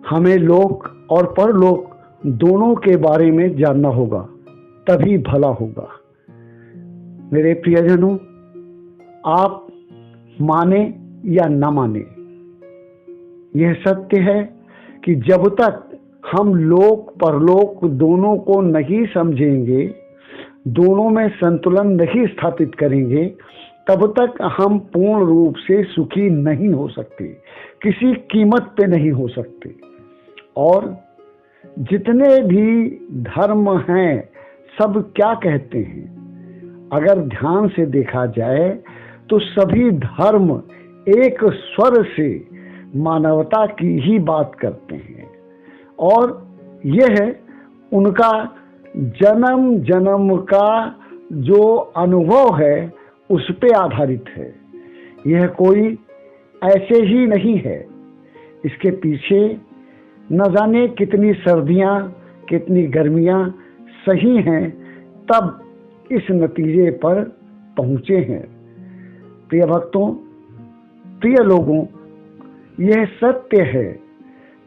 हमें लोक और परलोक दोनों के बारे में जानना होगा, तभी भला होगा। मेरे प्रियजनों, आप माने या न माने, यह सत्य है कि जब तक हम लोक परलोक दोनों को नहीं समझेंगे, दोनों में संतुलन नहीं स्थापित करेंगे, तब तक हम पूर्ण रूप से सुखी नहीं हो सकते, किसी कीमत पे नहीं हो सकते। और जितने भी धर्म हैं सब क्या कहते हैं, अगर ध्यान से देखा जाए तो सभी धर्म एक स्वर से मानवता की ही बात करते हैं, और यह उनका जन्म जन्म का जो अनुभव है उस पे आधारित है। यह कोई ऐसे ही नहीं है, इसके पीछे न जाने कितनी सर्दियां कितनी गर्मियां सही हैं, तब इस नतीजे पर पहुंचे हैं। प्रिय भक्तों, प्रिय लोगों, यह सत्य है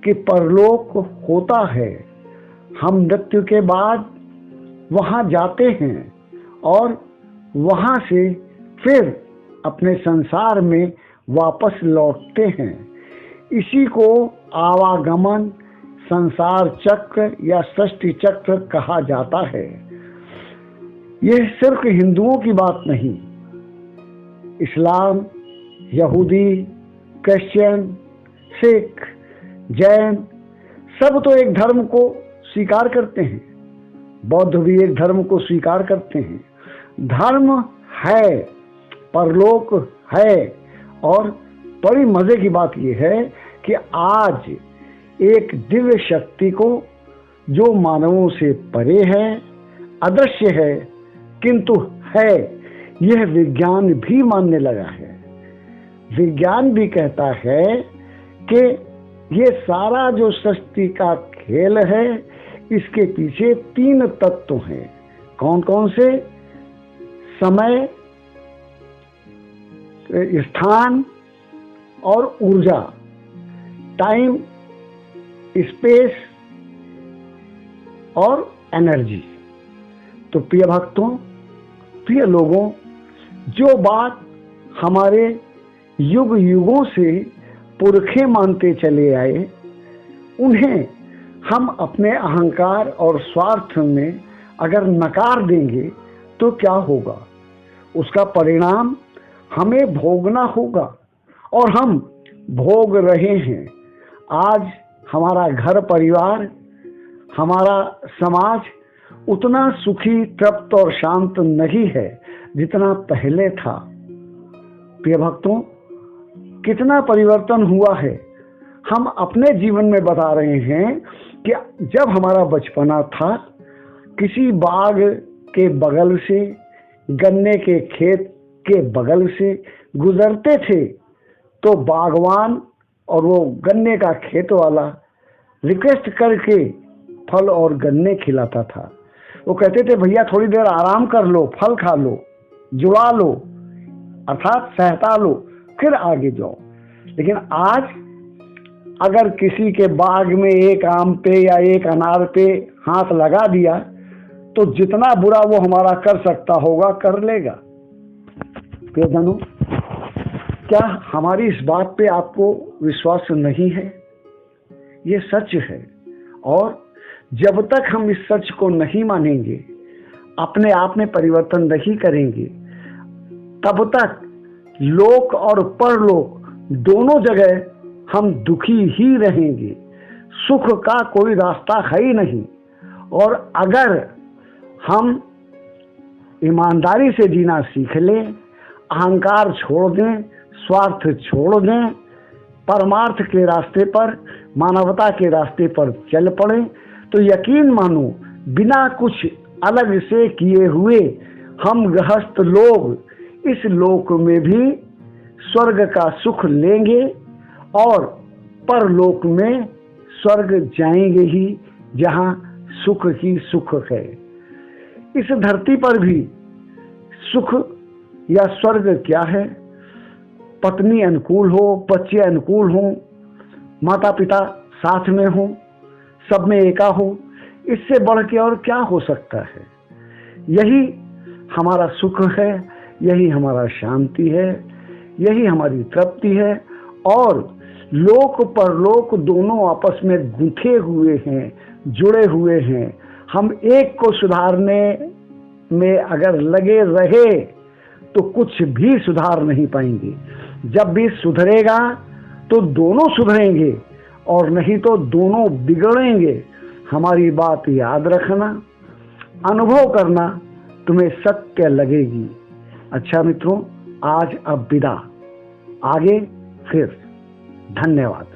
कि परलोक होता है। हम मृत्यु के बाद वहां जाते हैं और वहां से फिर अपने संसार में वापस लौटते हैं। इसी को आवागमन, संसार चक्र या सृष्टि चक्र कहा जाता है। यह सिर्फ हिंदुओं की बात नहीं, इस्लाम, यहूदी, क्रिश्चियन, सिख, जैन सब तो एक धर्म को स्वीकार करते हैं, बौद्ध भी एक धर्म को स्वीकार करते हैं। धर्म है, परलोक है, और बड़ी मजे की बात यह है कि आज एक दिव्य शक्ति को, जो मानवों से परे है, अदृश्य है किंतु है, यह विज्ञान भी मानने लगा है। विज्ञान भी कहता है कि ये सारा जो सृष्टि का खेल है, इसके पीछे 3 तत्व हैं। कौन कौन से? समय, स्थान और ऊर्जा, टाइम, स्पेस और एनर्जी। तो प्रिय भक्तों, प्रिय लोगों, जो बात हमारे युग युगों से पुरखे मानते चले आए, उन्हें हम अपने अहंकार और स्वार्थ में अगर नकार देंगे तो क्या होगा? उसका परिणाम हमें भोगना होगा, और हम भोग रहे हैं। आज हमारा घर परिवार, हमारा समाज उतना सुखी, तृप्त और शांत नहीं है जितना पहले था। प्रिय भक्तों, कितना परिवर्तन हुआ है। हम अपने जीवन में बता रहे हैं कि जब हमारा बचपना था, किसी बाग के बगल से, गन्ने के खेत के बगल से गुजरते थे तो बागवान और वो गन्ने का खेत वाला रिक्वेस्ट करके फल और गन्ने खिलाता था। वो कहते थे, भैया थोड़ी देर आराम कर लो, फल खा लो, जुड़ा लो, अर्थात सहता लो, फिर आगे जाओ। लेकिन आज अगर किसी के बाग में एक आम पे या एक अनार पे हाथ लगा दिया तो जितना बुरा वो हमारा कर सकता होगा कर लेगा। प्रियजनों, क्या हमारी इस बात पे आपको विश्वास नहीं है? ये सच है, और जब तक हम इस सच को नहीं मानेंगे, अपने आप में परिवर्तन नहीं करेंगे, तब तक लोक और परलोक दोनों जगह हम दुखी ही रहेंगे। सुख का कोई रास्ता है ही नहीं। और अगर हम ईमानदारी से जीना सीख लें, अहंकार छोड़ दें, स्वार्थ छोड़ दें, परमार्थ के रास्ते पर, मानवता के रास्ते पर चल पड़े, तो यकीन मानो बिना कुछ अलग से किए हुए हम गृहस्थ लोग इस लोक में भी स्वर्ग का सुख लेंगे और परलोक में स्वर्ग जाएंगे ही, जहां सुख ही सुख है। इस धरती पर भी सुख या स्वर्ग क्या है? पत्नी अनुकूल हो, बच्चे अनुकूल हो, माता पिता साथ में हो, सब में एका हो, इससे बढ़ के और क्या हो सकता है। यही हमारा सुख है, यही हमारा शांति है, यही हमारी तृप्ति है। और लोक परलोक दोनों आपस में गुंथे हुए हैं, जुड़े हुए हैं। हम एक को सुधारने में अगर लगे रहे तो कुछ भी सुधार नहीं पाएंगे। जब भी सुधरेगा तो दोनों सुधरेंगे, और नहीं तो दोनों बिगड़ेंगे। हमारी बात याद रखना, अनुभव करना, तुम्हें सत्य लगेगी। अच्छा मित्रों, आज अब विदा, आगे फिर। धन्यवाद।